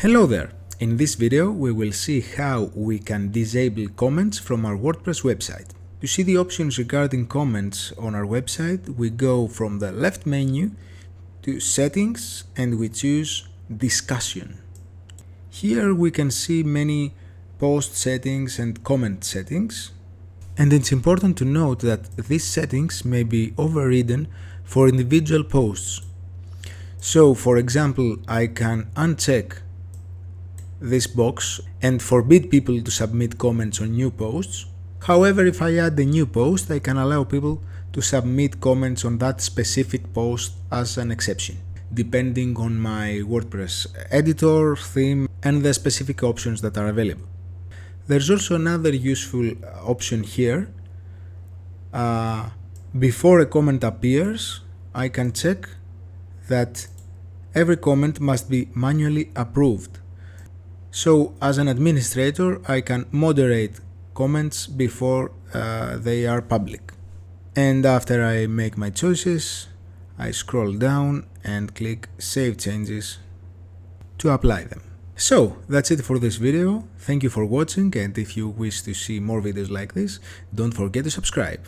Hello there! In this video we will see how we can disable comments from our WordPress website. To see the options regarding comments on our website, we go from the left menu to Settings and we choose Discussion. Here we can see many post settings and comment settings, and it's important to note that these settings may be overridden for individual posts. So, for example, I can uncheck this box and forbid people to submit comments on new posts. However, if I add a new post, I can allow people to submit comments on that specific post as an exception, depending on my WordPress editor, theme, and the specific options that are available. There's also another useful option here. Before a comment appears, I can check that every comment must be manually approved. So, as an administrator, I can moderate comments before they are public. And after I make my choices, I scroll down and click Save Changes to apply them. So, that's it for this video. Thank you for watching, and if you wish to see more videos like this, don't forget to subscribe.